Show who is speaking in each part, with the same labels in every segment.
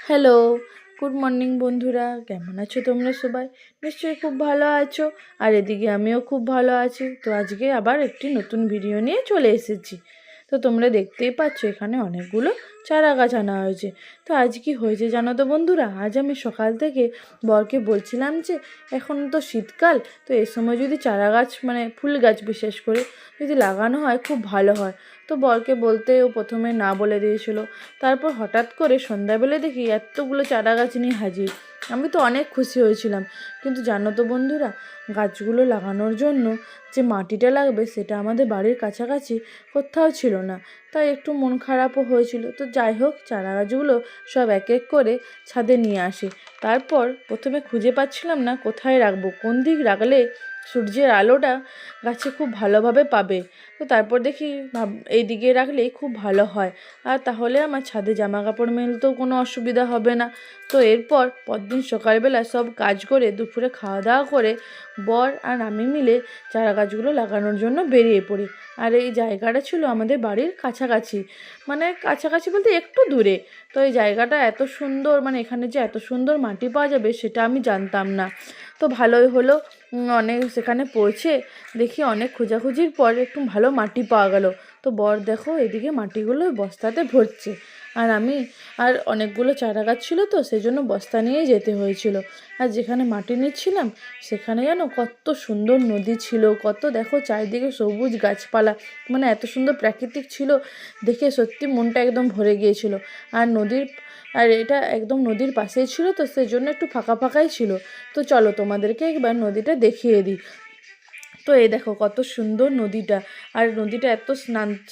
Speaker 1: Hello, good morning বন্ধুরা। কেমন আছো তোমরা সবাই? নিশ্চয়ই খুব ভালো আছো। আর এদিকে আমিও খুব ভালো আছি। তো আজকে আবার একটি নতুন ভিডিও নিয়ে চলে এসেছি। তো তোমরা দেখতেই পাচ্ছ এখানে অনেকগুলো চারা গাছ আনা হয়েছে। তো আজ কি হয়েছে জানো তো বন্ধুরা? আজ আমি সকাল থেকে বরকে বলছিলাম যে এখন তো শীতকাল, তো এই সময় যদি চারা গাছ মানে ফুল গাছ বিশেষ করে যদি লাগানো হয় খুব ভালো হয়। তো বরকে বলতে ও প্রথমে না বলে দিয়েছিল। তারপর হঠাৎ করে সন্ধ্যাবেলা দেখি এতগুলো চারা গাছ নিয়ে হাজির। আমি তো অনেক খুশি হয়েছিলাম। কিন্তু জানো তো বন্ধুরা, গাছগুলো লাগানোর জন্য যে মাটিটা লাগবে সেটা আমাদের বাড়ির কাছাকাছি কোথাও ছিল না। তাই একটু মন খারাপও হয়েছিল। তো যাই হোক, চারা গাছগুলো সব এক এক করে ছাদে নিয়ে আসি। তারপর প্রথমে খুঁজে পাচ্ছিলাম না কোথায় রাখবো, কোন দিক রাখলে সূর্যের আলোটা গাছে খুব ভালোভাবে পাবে। তো তারপর দেখি এই দিকে রাখলেই খুব ভালো হয়, আর তাহলে আমার ছাদে জামা কাপড় মেলতেও কোনো অসুবিধা হবে না। তো এরপর পরদিন সকালবেলা সব কাজ করে দুপুরে খাওয়া দাওয়া করে বর আর আমি মিলে চারা গাছগুলো লাগানোর জন্য বেরিয়ে পড়ি। আর এই জায়গাটা ছিল আমাদের বাড়ির কাছাকাছি, মানে কাছাকাছি বলতে একটু দূরে। তো এই জায়গাটা এত সুন্দর, মানে এখানে যে এত সুন্দর মাটি পাওয়া যাবে সেটা আমি জানতাম না। তো ভালোই হলো, অনেক সেখানে পৌঁছে দেখি অনেক খোঁজাখুঁজির পর একটু ভালো মাটি পাওয়া গেল। তো বর দেখো এদিকে মাটিগুলো বস্তাতে ভরছে, আর আমি আর অনেকগুলো চারা গাছ ছিল তো সেজন্য বস্তা নিয়েই যেতে হয়েছিল। আর যেখানে মাটি নিচ্ছিলাম সেখানে যেন কত সুন্দর নদী ছিল, কত দেখো চারিদিকে সবুজ গাছপালা, মানে এত সুন্দর প্রাকৃতিক ছিল, দেখে সত্যি মনটা একদম ভরে গিয়েছিল। আর এটা একদম নদীর পাশেই ছিল, তো সেজন্য একটু ফাঁকা ফাঁকাই ছিল। তো চলো তোমাদেরকে একবার নদীটা দেখিয়ে দিই। তো এই দেখো কত সুন্দর নদীটা, আর নদীটা এত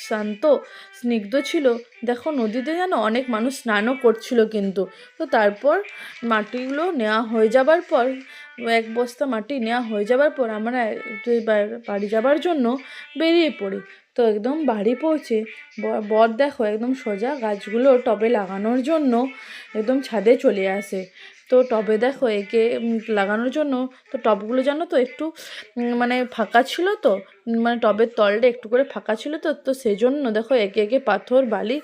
Speaker 1: শান্ত স্নিগ্ধ ছিল। দেখো নদীতে যেন অনেক মানুষ স্নানও করছিল কিন্তু। তো তারপর মাটিগুলো নেওয়া হয়ে যাবার পর, এক বস্তা মাটি নেওয়া হয়ে যাবার পর আমরা বাড়ি যাবার জন্য বেরিয়ে পড়ি। তো একদম বাড়ি পৌঁছে বর দেখো একদম সোজা গাছগুলো টবে লাগানোর জন্য একদম ছাদে চলে আসে। তো টবে দেখো একে লাগানোর জন্য, তো টবগুলো জানো তো একটু মানে ফাঁকা ছিল, তো মানে টবের তলটা একটু করে ফাঁকা ছিল, তো তো সেই জন্য দেখো একে একে পাথর বালি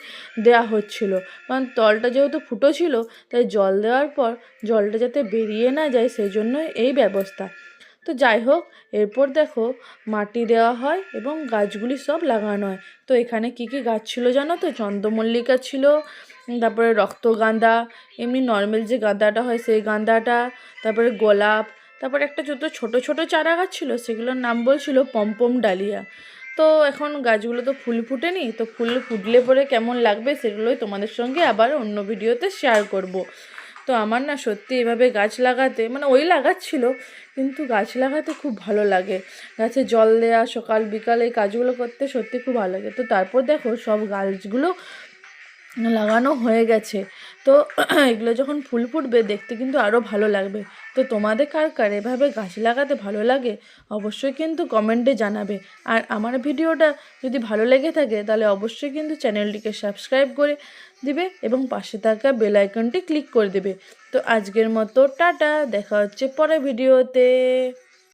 Speaker 1: দেওয়া হচ্ছিল। কারণ তলটা যেহেতু ফুটো ছিল, তাই জল দেওয়ার পর জলটা যাতে বেরিয়ে না যায় সেই জন্য এই ব্যবস্থা। তো যাই হোক, এরপর দেখো মাটি দেওয়া হয় এবং গাছগুলি সব লাগানো হয়। তো এখানে কি কি গাছ ছিল জানো তো? চন্দ্রমল্লিকা ছিল, তারপরে রক্তগাঁদা, এমনি নর্মাল যে গাঁদাটা হয় সেই গাঁদাটা, তারপরে গোলাপ, তারপরে একটা ছোটো ছোটো ছোটো চারা গাছ ছিল সেগুলোর নাম বলছিল পমপম ডালিয়া। তো এখন গাছগুলো তো ফুল ফুটেনি, তো ফুল ফুটলে পরে কেমন লাগবে সেগুলোই তোমাদের সঙ্গে আবার অন্য ভিডিওতে শেয়ার করব। তো আমার না সত্যি এভাবে গাছ লাগাতে, মানে ওই লাগাচ্ছিল কিন্তু গাছ লাগাতে খুব ভালো লাগে। গাছে জল দেওয়া, সকাল বিকাল এই কাজগুলো করতে সত্যি খুব ভালো লাগে। তো তারপর দেখো সব গাছগুলো লাগানো হয়ে গেছে। তো এগুলো যখন ফুল ফুটবে দেখতে কিন্তু আরও ভালো লাগবে। তো তোমাদের কার কার এভাবে গাছ লাগাতে ভালো লাগে অবশ্যই কিন্তু কমেন্টে জানাবে। আর আমার ভিডিওটা যদি ভালো লেগে থাকে তাহলে অবশ্যই কিন্তু চ্যানেলটিকে সাবস্ক্রাইব করে দিবে এবং পাশে থাকা বেল আইকনটি ক্লিক করে দেবে। তো আজকের মতো টাটা, দেখা হচ্ছে পরের ভিডিওতে।